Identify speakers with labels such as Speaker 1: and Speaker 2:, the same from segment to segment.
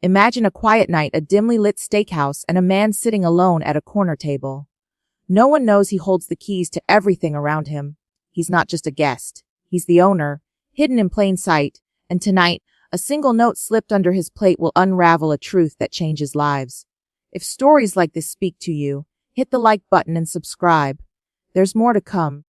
Speaker 1: Imagine a quiet night, a dimly lit steakhouse, and a man sitting alone at a corner table. No one knows he holds the keys to everything around him. He's not just a guest. He's the owner, hidden in plain sight, and tonight, a single note slipped under his plate will unravel a truth that changes lives. If stories like this speak to you, hit the like button and subscribe. There's more to come.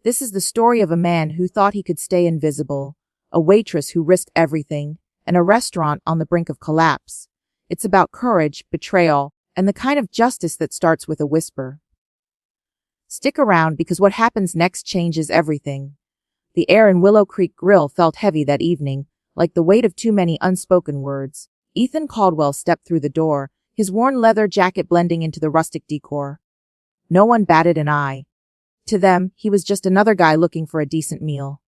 Speaker 1: This is the story of a man who thought he could stay invisible, a waitress who risked everything, and a restaurant on the brink of collapse. It's about courage, betrayal, and the kind of justice that starts with a whisper. Stick around because what happens next changes everything. The air in Willow Creek Grill felt heavy that evening, like the weight of too many unspoken words. Ethan Caldwell stepped through the door, his worn leather jacket blending into the rustic decor. No one batted an eye. To them, he was just another guy looking for a decent meal.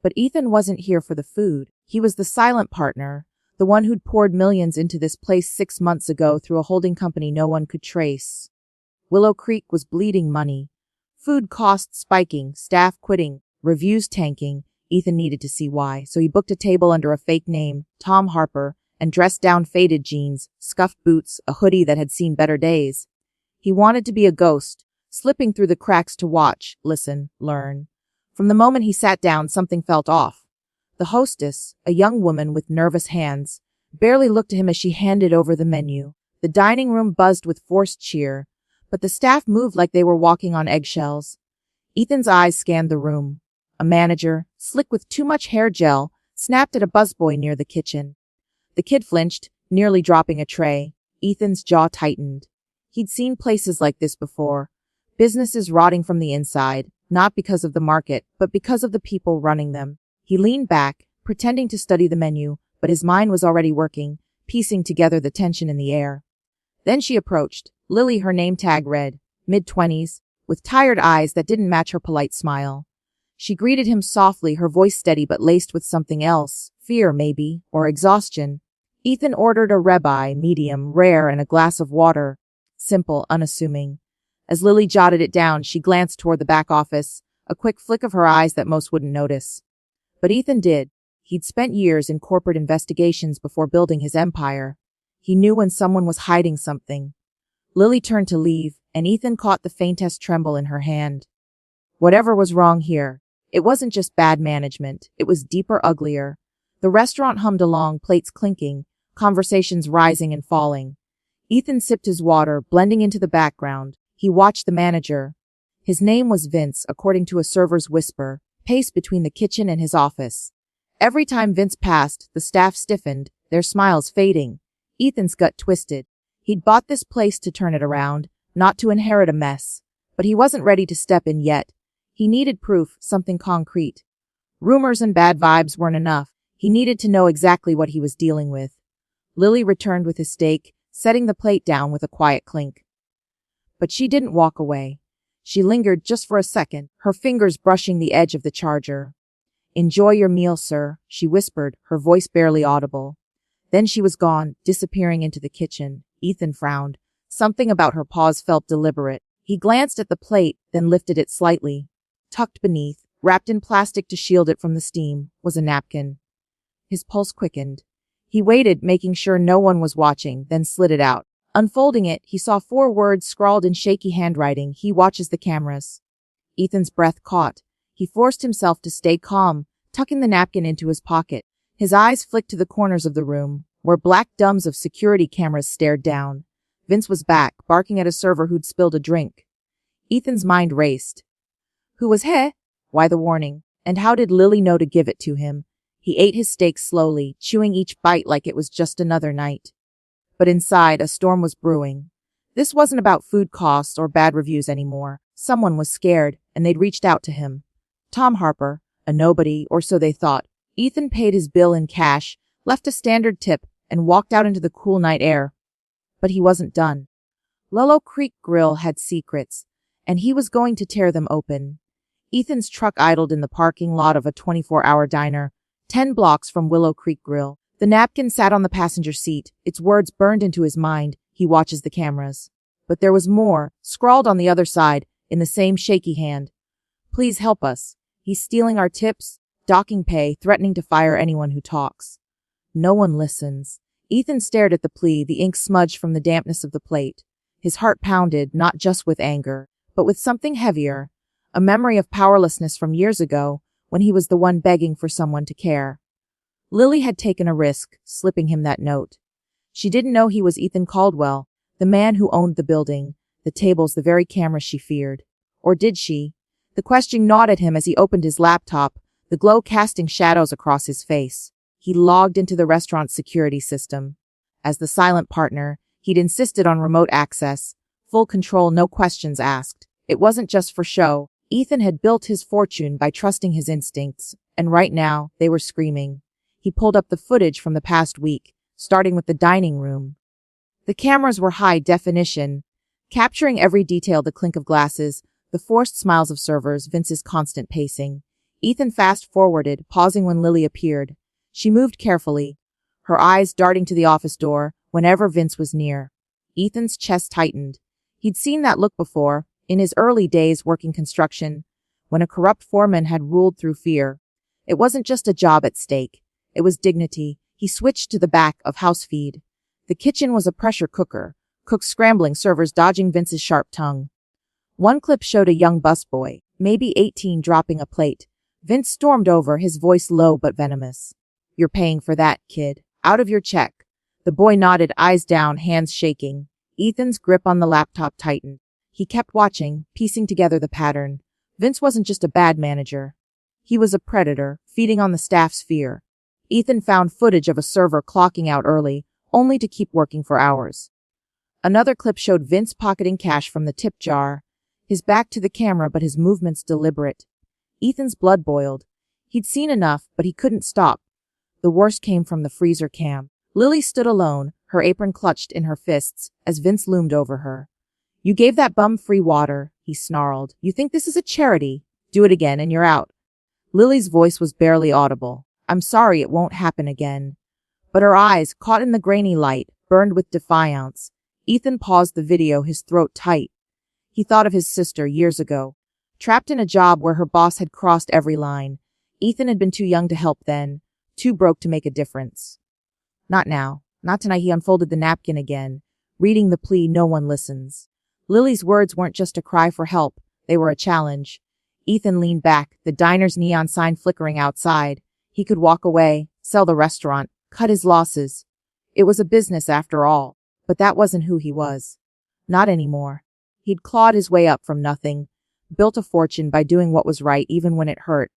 Speaker 1: But Ethan wasn't here for the food. He was the silent partner, the one who'd poured millions into this place 6 months ago through a holding company no one could trace. Willow Creek was bleeding money. Food costs spiking, staff quitting, reviews tanking. Ethan needed to see why, so he booked a table under a fake name, Tom Harper, and dressed down faded jeans, scuffed boots, a hoodie that had seen better days. He wanted to be a ghost, slipping through the cracks to watch, listen, learn. From the moment he sat down, something felt off. The hostess, a young woman with nervous hands, barely looked at him as she handed over the menu. The dining room buzzed with forced cheer, but the staff moved like they were walking on eggshells. Ethan's eyes scanned the room. A manager, slick with too much hair gel, snapped at a busboy near the kitchen. The kid flinched, nearly dropping a tray. Ethan's jaw tightened. He'd seen places like this before. Businesses rotting from the inside, not because of the market, but because of the people running them. He leaned back, pretending to study the menu, but his mind was already working, piecing together the tension in the air. Then she approached. Lily, her name tag read, mid-20s, with tired eyes that didn't match her polite smile. She greeted him softly, her voice steady but laced with something else, fear maybe, or exhaustion. Ethan ordered a ribeye, medium, rare, and a glass of water. Simple, unassuming. As Lily jotted it down, she glanced toward the back office, a quick flick of her eyes that most wouldn't notice. But Ethan did. He'd spent years in corporate investigations before building his empire. He knew when someone was hiding something. Lily turned to leave, and Ethan caught the faintest tremble in her hand. Whatever was wrong here, it wasn't just bad management, it was deeper, uglier. The restaurant hummed along, plates clinking, conversations rising and falling. Ethan sipped his water, blending into the background. He watched the manager. His name was Vince, according to a server's whisper, pace between the kitchen and his office. Every time Vince passed, the staff stiffened, their smiles fading. Ethan's gut twisted. He'd bought this place to turn it around, not to inherit a mess. But he wasn't ready to step in yet. He needed proof, something concrete. Rumors and bad vibes weren't enough. He needed to know exactly what he was dealing with. Lily returned with his steak, setting the plate down with a quiet clink. But she didn't walk away. She lingered just for a second, her fingers brushing the edge of the charger. "Enjoy your meal, sir," she whispered, her voice barely audible. Then she was gone, disappearing into the kitchen. Ethan frowned. Something about her pause felt deliberate. He glanced at the plate, then lifted it slightly. Tucked beneath, wrapped in plastic to shield it from the steam, was a napkin. His pulse quickened. He waited, making sure no one was watching, then slid it out. Unfolding it, he saw 4 words scrawled in shaky handwriting. He watches the cameras. Ethan's breath caught. He forced himself to stay calm, tucking the napkin into his pocket. His eyes flicked to the corners of the room, where black domes of security cameras stared down. Vince was back, barking at a server who'd spilled a drink. Ethan's mind raced. Who was he? Why the warning? And how did Lily know to give it to him? He ate his steak slowly, chewing each bite like it was just another night. But inside, a storm was brewing. This wasn't about food costs or bad reviews anymore. Someone was scared, and they'd reached out to him. Tom Harper, a nobody, or so they thought. Ethan paid his bill in cash, left a standard tip, and walked out into the cool night air. But he wasn't done. Willow Creek Grill had secrets, and he was going to tear them open. Ethan's truck idled in the parking lot of a 24-hour diner, 10 blocks from Willow Creek Grill. The napkin sat on the passenger seat, its words burned into his mind. He watches the cameras. But there was more, scrawled on the other side, in the same shaky hand. Please help us. He's stealing our tips, docking pay, threatening to fire anyone who talks. No one listens. Ethan stared at the plea, the ink smudged from the dampness of the plate. His heart pounded, not just with anger, but with something heavier, a memory of powerlessness from years ago, when he was the one begging for someone to care. Lily had taken a risk, slipping him that note. She didn't know he was Ethan Caldwell, the man who owned the building, the tables, the very cameras she feared. Or did she? The question gnawed at him as he opened his laptop, the glow casting shadows across his face. He logged into the restaurant's security system. As the silent partner, he'd insisted on remote access, full control, no questions asked. It wasn't just for show. Ethan had built his fortune by trusting his instincts, and right now, they were screaming. He pulled up the footage from the past week, starting with the dining room. The cameras were high definition, capturing every detail: the clink of glasses, the forced smiles of servers, Vince's constant pacing. Ethan fast-forwarded, pausing when Lily appeared. She moved carefully, her eyes darting to the office door whenever Vince was near. Ethan's chest tightened. He'd seen that look before, in his early days working construction, when a corrupt foreman had ruled through fear. It wasn't just a job at stake. It was dignity. He switched to the back of house feed. The kitchen was a pressure cooker, cooks scrambling, servers dodging Vince's sharp tongue. One clip showed a young busboy, maybe 18, dropping a plate. Vince stormed over, his voice low but venomous. "You're paying for that, kid. Out of your check." The boy nodded, eyes down, hands shaking. Ethan's grip on the laptop tightened. He kept watching, piecing together the pattern. Vince wasn't just a bad manager. He was a predator, feeding on the staff's fear. Ethan found footage of a server clocking out early, only to keep working for hours. Another clip showed Vince pocketing cash from the tip jar, his back to the camera but his movements deliberate. Ethan's blood boiled. He'd seen enough, but he couldn't stop. The worst came from the freezer cam. Lily stood alone, her apron clutched in her fists, as Vince loomed over her. "You gave that bum free water," he snarled. "You think this is a charity? Do it again and you're out." Lily's voice was barely audible. "I'm sorry, it won't happen again." But her eyes, caught in the grainy light, burned with defiance. Ethan paused the video, his throat tight. He thought of his sister years ago, trapped in a job where her boss had crossed every line. Ethan had been too young to help then, too broke to make a difference. Not now, not tonight. He unfolded the napkin again, reading the plea, "No one listens." Lily's words weren't just a cry for help, they were a challenge. Ethan leaned back, the diner's neon sign flickering outside. He could walk away, sell the restaurant, cut his losses. It was a business after all, but that wasn't who he was. Not anymore. He'd clawed his way up from nothing, built a fortune by doing what was right even when it hurt.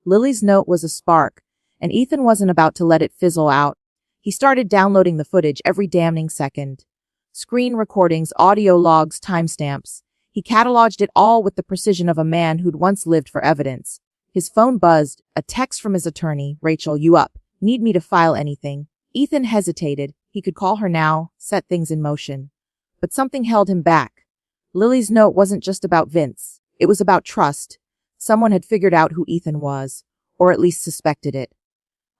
Speaker 1: Lily's note was a spark, and Ethan wasn't about to let it fizzle out. He started downloading the footage every damning second. Screen recordings, audio logs, timestamps. He cataloged it all with the precision of a man who'd once lived for evidence. His phone buzzed, a text from his attorney. "Rachel, you up? Need me to file anything?" Ethan hesitated. He could call her now, set things in motion. But something held him back. Lily's note wasn't just about Vince. It was about trust. Someone had figured out who Ethan was, or at least suspected it.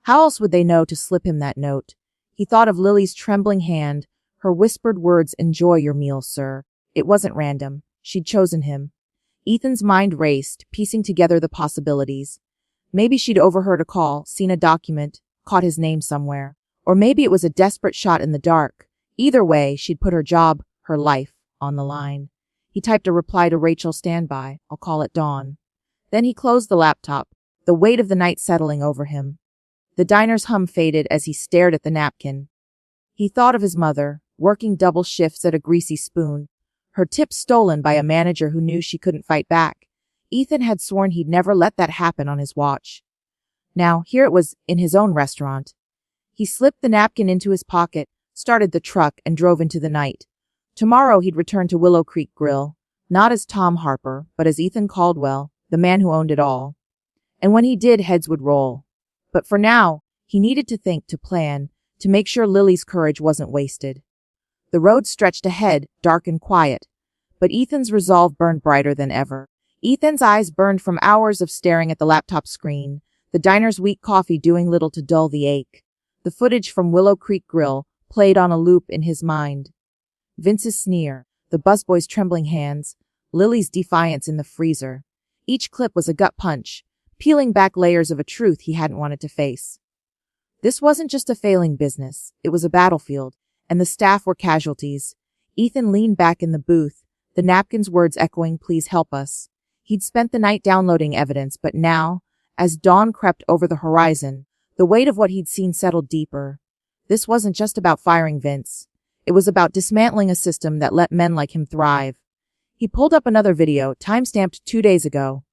Speaker 1: How else would they know to slip him that note? He thought of Lily's trembling hand, her whispered words, "Enjoy your meal, sir." It wasn't random. She'd chosen him. Ethan's mind raced, piecing together the possibilities. Maybe she'd overheard a call, seen a document, caught his name somewhere. Or maybe it was a desperate shot in the dark. Either way, she'd put her job, her life, on the line. He typed a reply to Rachel, "Standby. I'll call at dawn." Then he closed the laptop, the weight of the night settling over him. The diner's hum faded as he stared at the napkin. He thought of his mother, working double shifts at a greasy spoon, her tips stolen by a manager who knew she couldn't fight back. Ethan had sworn he'd never let that happen on his watch. Now, here it was, in his own restaurant. He slipped the napkin into his pocket, started the truck, and drove into the night. Tomorrow he'd return to Willow Creek Grill, not as Tom Harper, but as Ethan Caldwell, the man who owned it all. And when he did, heads would roll. But for now, he needed to think, to plan, to make sure Lily's courage wasn't wasted. The road stretched ahead, dark and quiet, but Ethan's resolve burned brighter than ever. Ethan's eyes burned from hours of staring at the laptop screen, the diner's weak coffee doing little to dull the ache. The footage from Willow Creek Grill played on a loop in his mind. Vince's sneer, the busboy's trembling hands, Lily's defiance in the freezer. Each clip was a gut punch, peeling back layers of a truth he hadn't wanted to face. This wasn't just a failing business, it was a battlefield, and the staff were casualties. Ethan leaned back in the booth, the napkin's words echoing, "Please help us." He'd spent the night downloading evidence, but now, as dawn crept over the horizon, the weight of what he'd seen settled deeper. This wasn't just about firing Vince. It was about dismantling a system that let men like him thrive. He pulled up another video, time-stamped 2 days ago.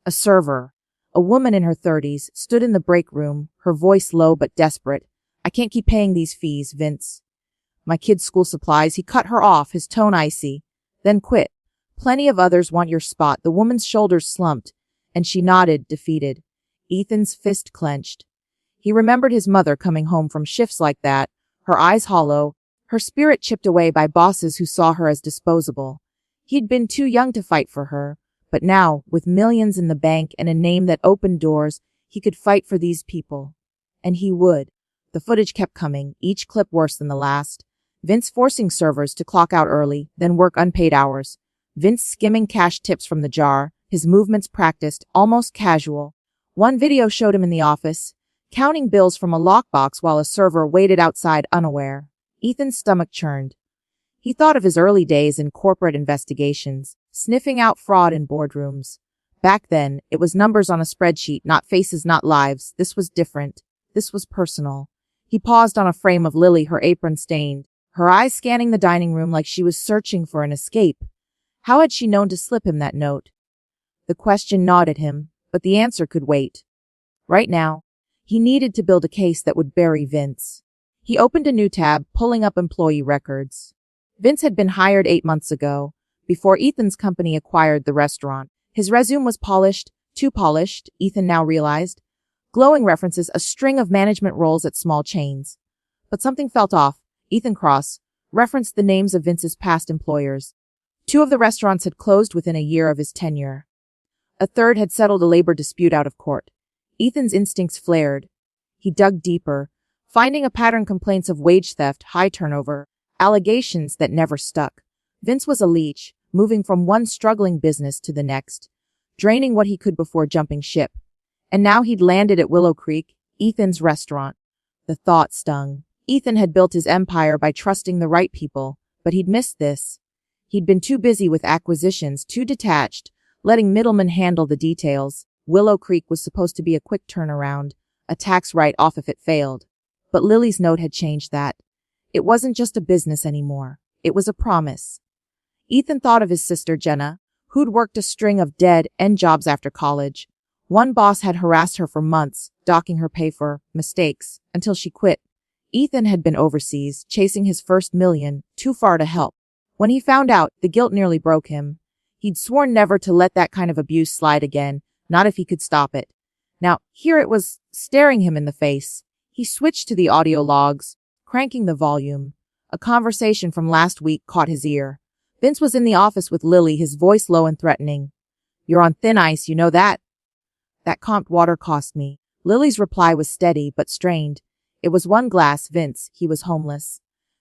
Speaker 1: A server, a woman in her 30s, stood in the break room, her voice low but desperate. "I can't keep paying these fees, Vince. My kid's school supplies." He cut her off, his tone icy. "Then quit. Plenty of others want your spot." The woman's shoulders slumped, and she nodded, defeated. Ethan's fist clenched. He remembered his mother coming home from shifts like that, her eyes hollow, her spirit chipped away by bosses who saw her as disposable. He'd been too young to fight for her, but now, with millions in the bank and a name that opened doors, he could fight for these people. And he would. The footage kept coming, each clip worse than the last. Vince forcing servers to clock out early, then work unpaid hours. Vince skimming cash tips from the jar, his movements practiced, almost casual. One video showed him in the office, counting bills from a lockbox while a server waited outside unaware. Ethan's stomach churned. He thought of his early days in corporate investigations, sniffing out fraud in boardrooms. Back then, it was numbers on a spreadsheet, not faces, not lives. This was different. This was personal. He paused on a frame of Lily, her apron stained, her eyes scanning the dining room like she was searching for an escape. How had she known to slip him that note? The question gnawed at him, but the answer could wait. Right now, he needed to build a case that would bury Vince. He opened a new tab, pulling up employee records. Vince had been hired 8 months ago, before Ethan's company acquired the restaurant. His resume was polished, too polished, Ethan now realized. Glowing references, a string of management roles at small chains. But something felt off. Ethan Cross referenced the names of Vince's past employers. 2 of the restaurants had closed within a year of his tenure. A third had settled a labor dispute out of court. Ethan's instincts flared. He dug deeper, finding a pattern: complaints of wage theft, high turnover, allegations that never stuck. Vince was a leech, moving from one struggling business to the next, draining what he could before jumping ship. And now he'd landed at Willow Creek, Ethan's restaurant. The thought stung. Ethan had built his empire by trusting the right people, but he'd missed this. He'd been too busy with acquisitions, too detached, letting middlemen handle the details. Willow Creek was supposed to be a quick turnaround, a tax write-off if it failed. But Lily's note had changed that. It wasn't just a business anymore. It was a promise. Ethan thought of his sister Jenna, who'd worked a string of dead-end jobs after college. One boss had harassed her for months, docking her pay for mistakes, until she quit. Ethan had been overseas, chasing his first million, too far to help. When he found out, the guilt nearly broke him. He'd sworn never to let that kind of abuse slide again, not if he could stop it. Now, here it was, staring him in the face. He switched to the audio logs, cranking the volume. A conversation from last week caught his ear. Vince was in the office with Lily, his voice low and threatening. "You're on thin ice, you know that?" "That comped water cost me." Lily's reply was steady but strained. "It was 1 glass, Vince. He was homeless."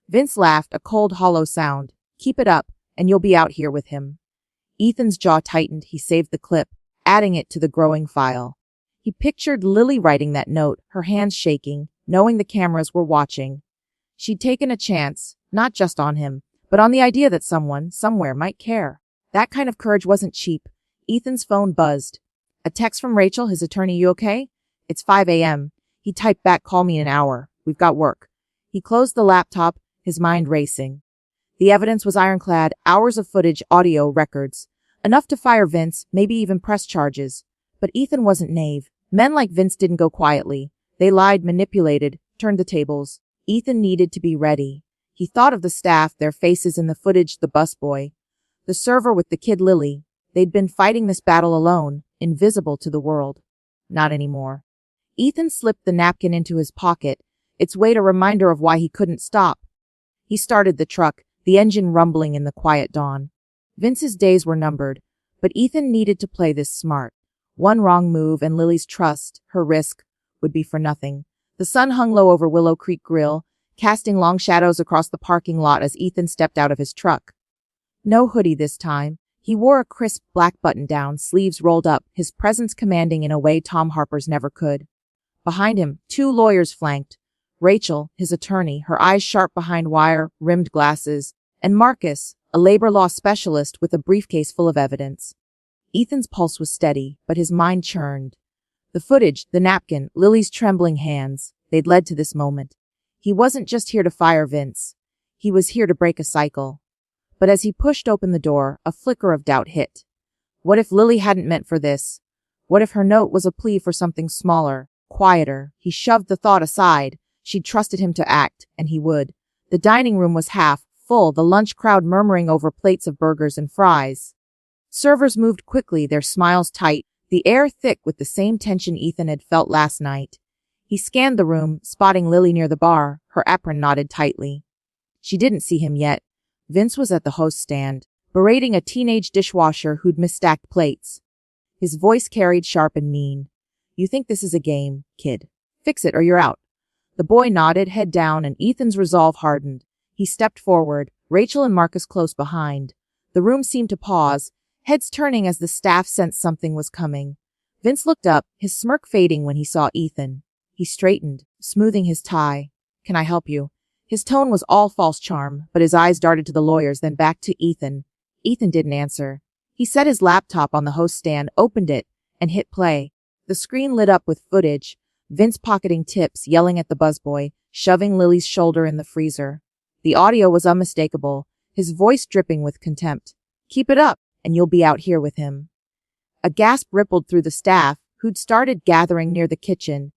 Speaker 1: Vince laughed, a cold, hollow sound. "Keep it up, and you'll be out here with him." Ethan's jaw tightened. He saved the clip, adding it to the growing file. He pictured Lily writing that note, her hands shaking, knowing the cameras were watching. She'd taken a chance, not just on him, but on the idea that someone, somewhere, might care. That kind of courage wasn't cheap. Ethan's phone buzzed. A text from Rachel, his attorney. "You okay?" "It's 5 a.m. He typed back, "Call me in an hour. We've got work." He closed the laptop, his mind racing. The evidence was ironclad, hours of footage, audio, records. Enough to fire Vince, maybe even press charges. But Ethan wasn't naive. Men like Vince didn't go quietly. They lied, manipulated, turned the tables. Ethan needed to be ready. He thought of the staff, their faces in the footage, the busboy, the server with the kid Lily. They'd been fighting this battle alone, invisible to the world. Not anymore. Ethan slipped the napkin into his pocket, its weight a reminder of why he couldn't stop. He started the truck, the engine rumbling in the quiet dawn. Vince's days were numbered, but Ethan needed to play this smart. One wrong move and Lily's trust, her risk, would be for nothing. The sun hung low over Willow Creek Grill, casting long shadows across the parking lot as Ethan stepped out of his truck. No hoodie this time. He wore a crisp black button-down, sleeves rolled up, his presence commanding in a way Tom Harper's never could. Behind him, 2 lawyers flanked, Rachel, his attorney, her eyes sharp behind wire-rimmed glasses, and Marcus, a labor law specialist with a briefcase full of evidence. Ethan's pulse was steady, but his mind churned. The footage, the napkin, Lily's trembling hands, they'd led to this moment. He wasn't just here to fire Vince. He was here to break a cycle. But as he pushed open the door, a flicker of doubt hit. What if Lily hadn't meant for this? What if her note was a plea for something smaller, quieter? He shoved the thought aside. She'd trusted him to act, and he would. The dining room was half full, the lunch crowd murmuring over plates of burgers and fries. Servers moved quickly, their smiles tight, the air thick with the same tension Ethan had felt last night. He scanned the room, spotting Lily near the bar, her apron knotted tightly. She didn't see him yet. Vince was at the host stand, berating a teenage dishwasher who'd misstacked plates. His voice carried sharp and mean. You think this is a game, kid? Fix it or you're out. The boy nodded, head down, and Ethan's resolve hardened. He stepped forward, Rachel and Marcus close behind. The room seemed to pause, heads turning as the staff sensed something was coming. Vince looked up, his smirk fading when he saw Ethan. He straightened, smoothing his tie. Can I help you? His tone was all false charm, but his eyes darted to the lawyers, then back to Ethan. Ethan didn't answer. He set his laptop on the host stand, opened it, and hit play. The screen lit up with footage, Vince pocketing tips, yelling at the busboy, shoving Lily's shoulder in the freezer. The audio was unmistakable, his voice dripping with contempt. Keep it up, and you'll be out here with him. A gasp rippled through the staff, who'd started gathering near the kitchen.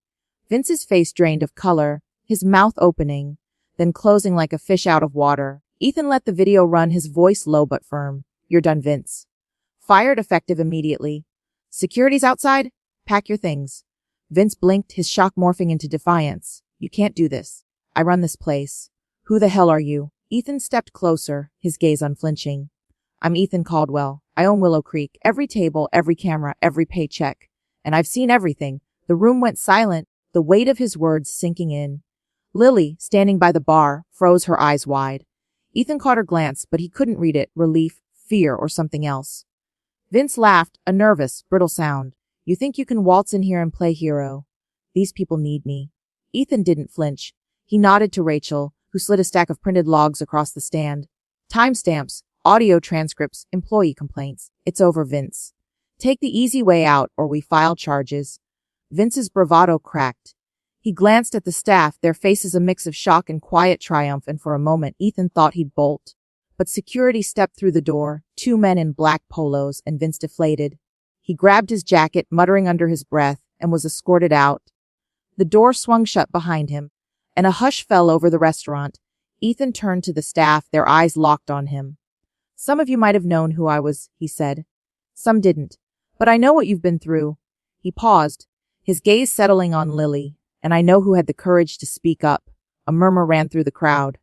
Speaker 1: Vince's face drained of color, his mouth opening, then closing like a fish out of water. Ethan let the video run, his voice low but firm. You're done, Vince. Fired, effective immediately. Security's outside? Pack your things. Vince blinked, his shock morphing into defiance. You can't do this. I run this place. Who the hell are you? Ethan stepped closer, his gaze unflinching. I'm Ethan Caldwell. I own Willow Creek. Every table, every camera, every paycheck. And I've seen everything. The room went silent, the weight of his words sinking in. Lily, standing by the bar, froze, her eyes wide. Ethan caught her glance, but he couldn't read it, relief, fear, or something else. Vince laughed, a nervous, brittle sound. You think you can waltz in here and play hero? These people need me. Ethan didn't flinch. He nodded to Rachel, who slid a stack of printed logs across the stand. Timestamps, audio transcripts, employee complaints. It's over, Vince. Take the easy way out, or we file charges. Vince's bravado cracked. He glanced at the staff, their faces a mix of shock and quiet triumph, and for a moment Ethan thought he'd bolt. But security stepped through the door, 2 men in black polos, and Vince deflated. He grabbed his jacket, muttering under his breath, and was escorted out. The door swung shut behind him, and a hush fell over the restaurant. Ethan turned to the staff, their eyes locked on him. Some of you might have known who I was, he said. Some didn't. But I know what you've been through. He paused, his gaze settling on Lily, and I know who had the courage to speak up. A murmur ran through the crowd.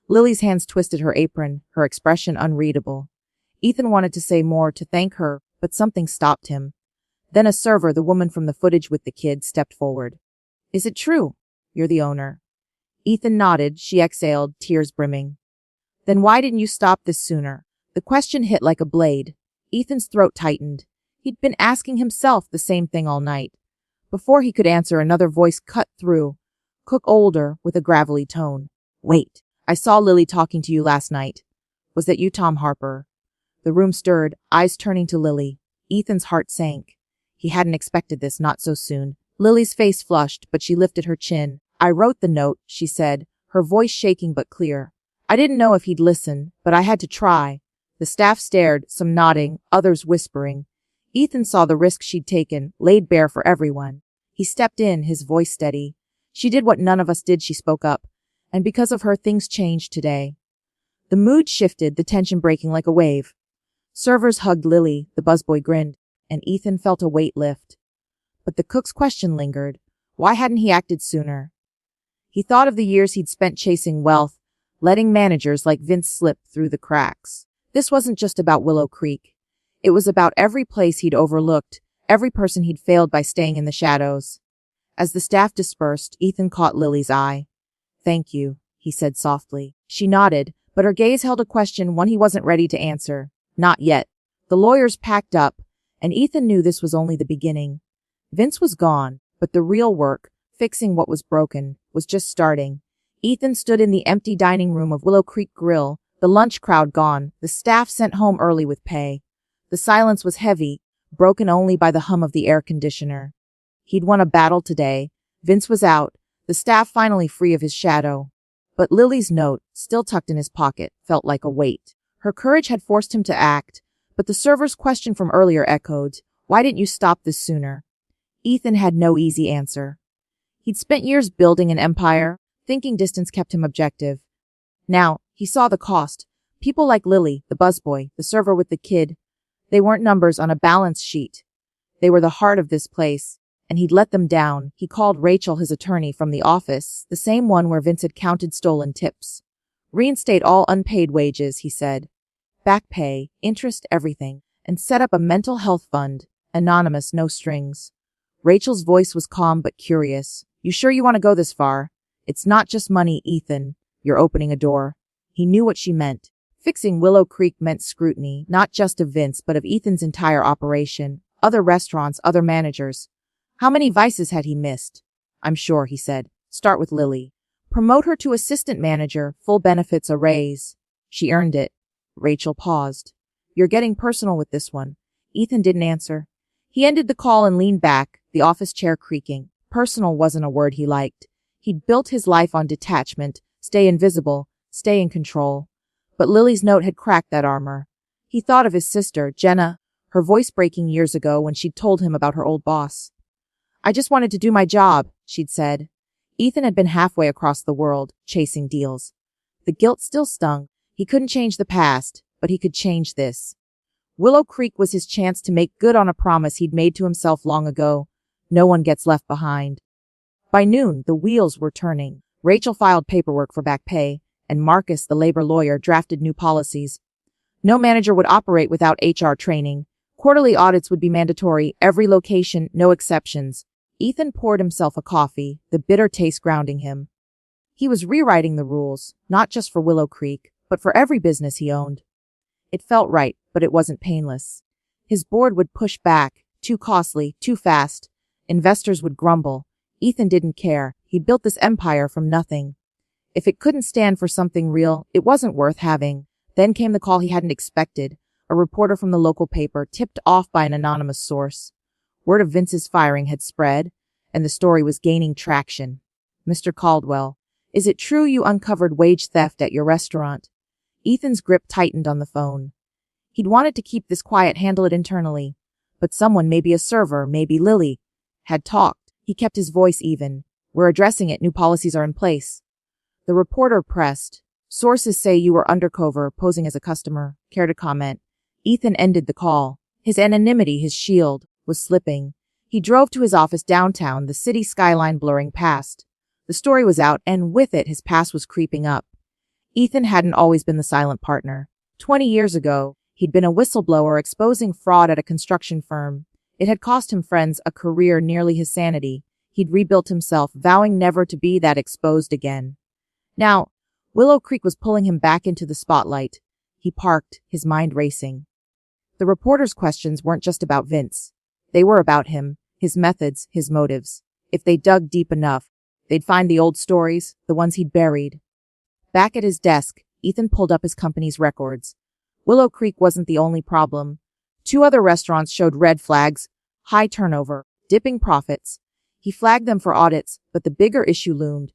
Speaker 1: Lily's hands twisted her apron, her expression unreadable. Ethan wanted to say more, to thank her, but something stopped him. Then a server, the woman from the footage with the kid, stepped forward. Is it true? You're the owner. Ethan nodded, she exhaled, tears brimming. Then why didn't you stop this sooner? The question hit like a blade. Ethan's throat tightened. He'd been asking himself the same thing all night. Before he could answer, another voice cut through. Cook older, with a gravelly tone. Wait, I saw Lily talking to you last night. Was that you, Tom Harper? The room stirred, eyes turning to Lily. Ethan's heart sank. He hadn't expected this, not so soon. Lily's face flushed, but she lifted her chin. I wrote the note, she said, her voice shaking but clear. I didn't know if he'd listen, but I had to try. The staff stared, some nodding, others whispering. Ethan saw the risk she'd taken, laid bare for everyone. He stepped in, his voice steady. She did what none of us did, she spoke up. And because of her, things changed today. The mood shifted, the tension breaking like a wave. Servers hugged Lily, the busboy grinned, and Ethan felt a weight lift. But the cook's question lingered. Why hadn't he acted sooner? He thought of the years he'd spent chasing wealth, letting managers like Vince slip through the cracks. This wasn't just about Willow Creek. It was about every place he'd overlooked, every person he'd failed by staying in the shadows. As the staff dispersed, Ethan caught Lily's eye. Thank you, he said softly. She nodded, but her gaze held a question, one he wasn't ready to answer. Not yet. The lawyers packed up, and Ethan knew this was only the beginning. Vince was gone, but the real work, fixing what was broken, was just starting. Ethan stood in the empty dining room of Willow Creek Grill, the lunch crowd gone, the staff sent home early with pay. The silence was heavy, broken only by the hum of the air conditioner. He'd won a battle today. Vince was out, the staff finally free of his shadow. But Lily's note, still tucked in his pocket, felt like a weight. Her courage had forced him to act, but the server's question from earlier echoed, "Why didn't you stop this sooner?" Ethan had no easy answer. He'd spent years building an empire, thinking distance kept him objective. Now, he saw the cost. People like Lily, the busboy, the server with the kid, they weren't numbers on a balance sheet. They were the heart of this place, and he'd let them down. He called Rachel, his attorney, from the office, the same one where Vince had counted stolen tips. "Reinstate all unpaid wages," he said. "Back pay, interest, everything, and set up a mental health fund, anonymous, no strings." Rachel's voice was calm but curious. "You sure you want to go this far? It's not just money, Ethan. You're opening a door." He knew what she meant. Fixing Willow Creek meant scrutiny, not just of Vince, but of Ethan's entire operation, other restaurants, other managers. How many vices had he missed? "I'm sure," he said. "Start with Lily. Promote her to assistant manager, full benefits, a raise." "She earned it." Rachel paused. "You're getting personal with this one." Ethan didn't answer. He ended the call and leaned back, the office chair creaking. Personal wasn't a word he liked. He'd built his life on detachment, stay invisible, stay in control. But Lily's note had cracked that armor. He thought of his sister, Jenna, her voice breaking years ago when she'd told him about her old boss. "I just wanted to do my job," she'd said. Ethan had been halfway across the world, chasing deals. The guilt still stung. He couldn't change the past, but he could change this. Willow Creek was his chance to make good on a promise he'd made to himself long ago. No one gets left behind. By noon, the wheels were turning. Rachel filed paperwork for back pay, and Marcus, the labor lawyer, drafted new policies. No manager would operate without HR training. Quarterly audits would be mandatory, every location, no exceptions. Ethan poured himself a coffee, the bitter taste grounding him. He was rewriting the rules, not just for Willow Creek, but for every business he owned. It felt right, but it wasn't painless. His board would push back, too costly, too fast. Investors would grumble. Ethan didn't care. He built this empire from nothing. If it couldn't stand for something real, it wasn't worth having. Then came the call he hadn't expected. A reporter from the local paper, tipped off by an anonymous source. Word of Vince's firing had spread, and the story was gaining traction. "Mr. Caldwell, is it true you uncovered wage theft at your restaurant?" Ethan's grip tightened on the phone. He'd wanted to keep this quiet, handle it internally. But someone, maybe a server, maybe Lily, had talked. He kept his voice even. "We're addressing it. New policies are in place." The reporter pressed. "Sources say you were undercover, posing as a customer. Care to comment?" Ethan ended the call. His anonymity, his shield, was slipping. He drove to his office downtown, the city skyline blurring past. The story was out, and with it, his past was creeping up. Ethan hadn't always been the silent partner. 20 years ago, he'd been a whistleblower exposing fraud at a construction firm. It had cost him friends, a career, nearly his sanity. He'd rebuilt himself, vowing never to be that exposed again. Now, Willow Creek was pulling him back into the spotlight. He parked, his mind racing. The reporter's questions weren't just about Vince. They were about him, his methods, his motives. If they dug deep enough, they'd find the old stories, the ones he'd buried. Back at his desk, Ethan pulled up his company's records. Willow Creek wasn't the only problem. 2 other restaurants showed red flags: high turnover, dipping profits. He flagged them for audits, but the bigger issue loomed.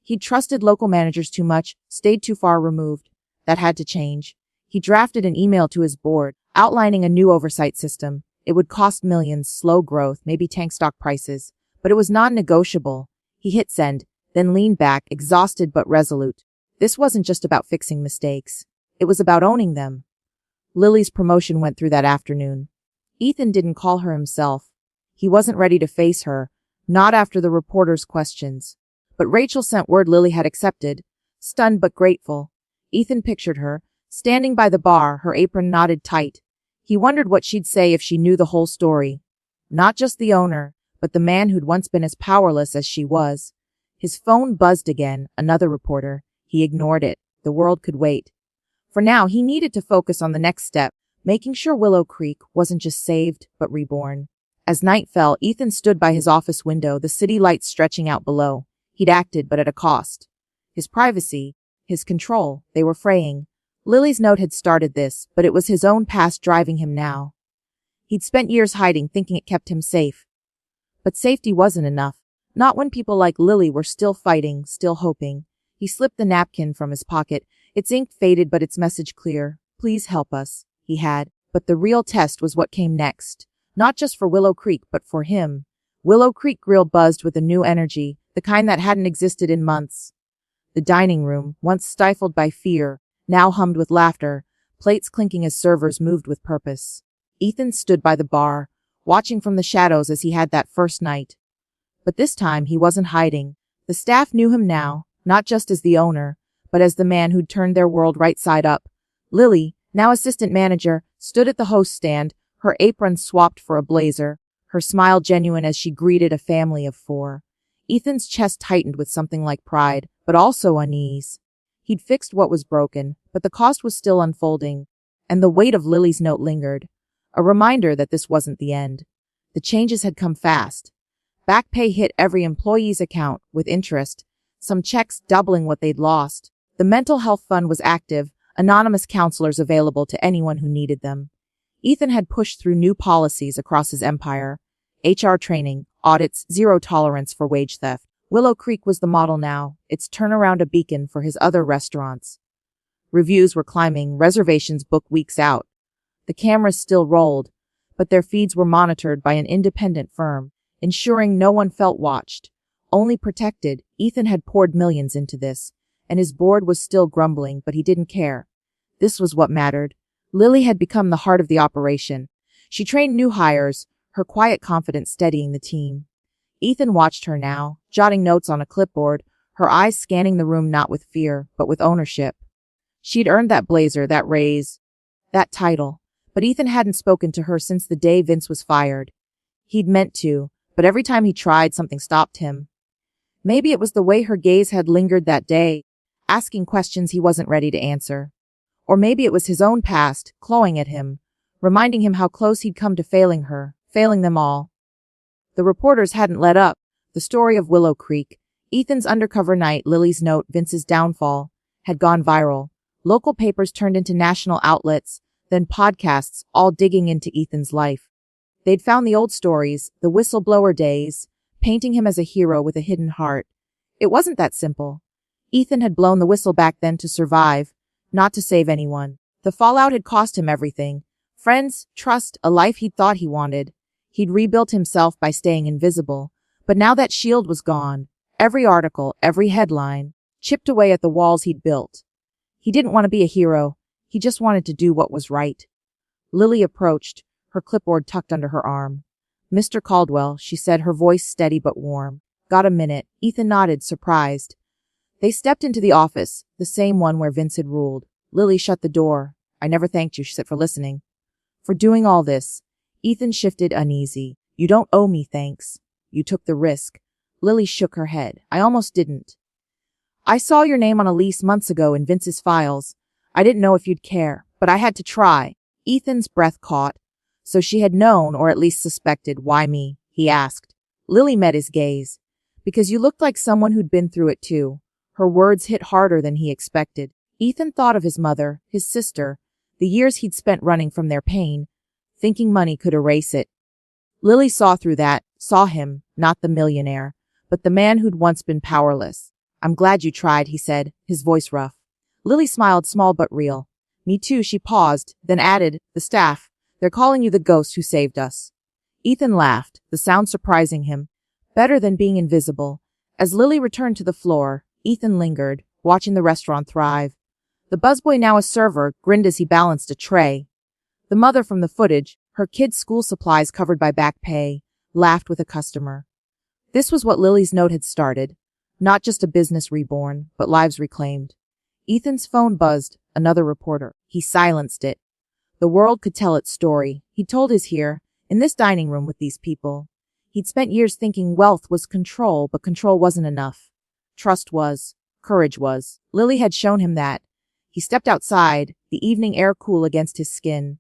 Speaker 1: He'd trusted local managers too much, stayed too far removed. That had to change. He drafted an email to his board, outlining a new oversight system. It would cost millions, slow growth, maybe tank stock prices. But it was non-negotiable. He hit send, then leaned back, exhausted but resolute. This wasn't just about fixing mistakes. It was about owning them. Lily's promotion went through that afternoon. Ethan didn't call her himself. He wasn't ready to face her, not after the reporter's questions. But Rachel sent word Lily had accepted, stunned but grateful. Ethan pictured her, standing by the bar, her apron knotted tight. He wondered what she'd say if she knew the whole story. Not just the owner, but the man who'd once been as powerless as she was. His phone buzzed again, another reporter. He ignored it. The world could wait. For now, he needed to focus on the next step, making sure Willow Creek wasn't just saved, but reborn. As night fell, Ethan stood by his office window, the city lights stretching out below. He'd acted, but at a cost. His privacy, his control, they were fraying. Lily's note had started this, but it was his own past driving him now. He'd spent years hiding, thinking it kept him safe. But safety wasn't enough. Not when people like Lily were still fighting, still hoping. He slipped the napkin from his pocket. Its ink faded, but its message clear. Please help us, he had. But the real test was what came next. Not just for Willow Creek, but for him. Willow Creek Grill buzzed with a new energy, the kind that hadn't existed in months. The dining room, once stifled by fear, now hummed with laughter, plates clinking as servers moved with purpose. Ethan stood by the bar, watching from the shadows as he had that first night. But this time he wasn't hiding. The staff knew him now, not just as the owner, but as the man who'd turned their world right side up. Lily, now assistant manager, stood at the host stand, her apron swapped for a blazer, her smile genuine as she greeted a family of 4. Ethan's chest tightened with something like pride, but also unease. He'd fixed what was broken, but the cost was still unfolding, and the weight of Lily's note lingered. A reminder that this wasn't the end. The changes had come fast. Back pay hit every employee's account, with interest, some checks doubling what they'd lost. The mental health fund was active, anonymous counselors available to anyone who needed them. Ethan had pushed through new policies across his empire. HR training, audits, zero tolerance for wage theft. Willow Creek was the model now, its turnaround a beacon for his other restaurants. Reviews were climbing, reservations booked weeks out. The cameras still rolled, but their feeds were monitored by an independent firm, ensuring no one felt watched, only protected. Ethan had poured millions into this, and his board was still grumbling, but he didn't care. This was what mattered. Lily had become the heart of the operation. She trained new hires, her quiet confidence steadying the team. Ethan watched her now, jotting notes on a clipboard, her eyes scanning the room not with fear, but with ownership. She'd earned that blazer, that raise, that title, but Ethan hadn't spoken to her since the day Vince was fired. He'd meant to, but every time he tried, something stopped him. Maybe it was the way her gaze had lingered that day, asking questions he wasn't ready to answer. Or maybe it was his own past, clawing at him, reminding him how close he'd come to failing her, failing them all. The reporters hadn't let up. The story of Willow Creek, Ethan's undercover night, Lily's note, Vince's downfall, had gone viral. Local papers turned into national outlets, then podcasts, all digging into Ethan's life. They'd found the old stories, the whistleblower days, painting him as a hero with a hidden heart. It wasn't that simple. Ethan had blown the whistle back then to survive, not to save anyone. The fallout had cost him everything. Friends, trust, a life he'd thought he wanted. He'd rebuilt himself by staying invisible. But now that shield was gone. Every article, every headline, chipped away at the walls he'd built. He didn't want to be a hero. He just wanted to do what was right. Lily approached, her clipboard tucked under her arm. Mr. Caldwell, she said, her voice steady but warm. Got a minute? Ethan nodded, surprised. They stepped into the office, the same one where Vince had ruled. Lily shut the door. I never thanked you, she said, for listening. For doing all this. Ethan shifted uneasy. You don't owe me thanks. You took the risk. Lily shook her head. I almost didn't. I saw your name on a lease months ago in Vince's files. I didn't know if you'd care, but I had to try. Ethan's breath caught. So she had known, or at least suspected. Why me? He asked. Lily met his gaze. Because you looked like someone who'd been through it too. Her words hit harder than he expected. Ethan thought of his mother, his sister, the years he'd spent running from their pain, thinking money could erase it. Lily saw through that, saw him, not the millionaire, but the man who'd once been powerless. I'm glad you tried, he said, his voice rough. Lily smiled, small but real. Me too, she paused, then added, the staff. They're calling you the ghost who saved us. Ethan laughed, the sound surprising him. Better than being invisible. As Lily returned to the floor, Ethan lingered, watching the restaurant thrive. The busboy, now a server, grinned as he balanced a tray. The mother from the footage, her kids' school supplies covered by back pay, laughed with a customer. This was what Lily's note had started. Not just a business reborn, but lives reclaimed. Ethan's phone buzzed, another reporter. He silenced it. The world could tell its story. He told his here, in this dining room with these people. He'd spent years thinking wealth was control, but control wasn't enough. Trust was. Courage was. Lily had shown him that. He stepped outside, the evening air cool against his skin.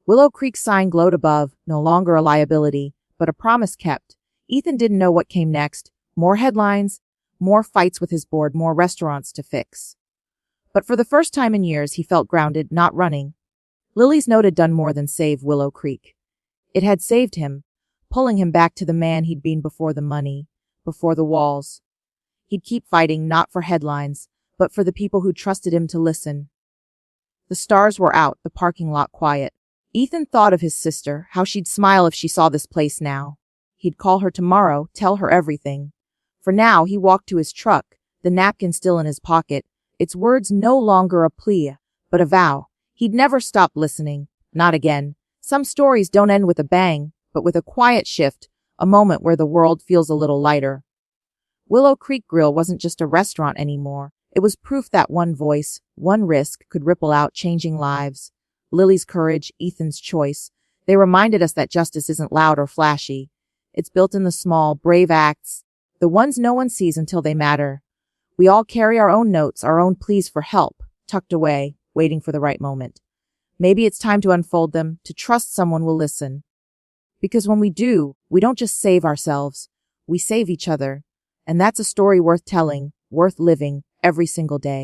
Speaker 1: Willow Creek's sign glowed above, no longer a liability, but a promise kept. Ethan didn't know what came next. More headlines, more fights with his board, more restaurants to fix. But for the first time in years, he felt grounded, not running. Lily's note had done more than save Willow Creek. It had saved him, pulling him back to the man he'd been before the money, before the walls. He'd keep fighting, not for headlines, but for the people who trusted him to listen. The stars were out, the parking lot quiet. Ethan thought of his sister, how she'd smile if she saw this place now. He'd call her tomorrow, tell her everything. For now, he walked to his truck, the napkin still in his pocket, its words no longer a plea, but a vow. He'd never stop listening. Not again. Some stories don't end with a bang, but with a quiet shift, a moment where the world feels a little lighter. Willow Creek Grill wasn't just a restaurant anymore. It was proof that one voice, one risk, could ripple out, changing lives. Lily's courage, Ethan's choice. They reminded us that justice isn't loud or flashy. It's built in the small, brave acts, the ones no one sees until they matter. We all carry our own notes, our own pleas for help, tucked away, waiting for the right moment. Maybe it's time to unfold them, to trust someone will listen. Because when we do, we don't just save ourselves, we save each other. And that's a story worth telling, worth living, every single day.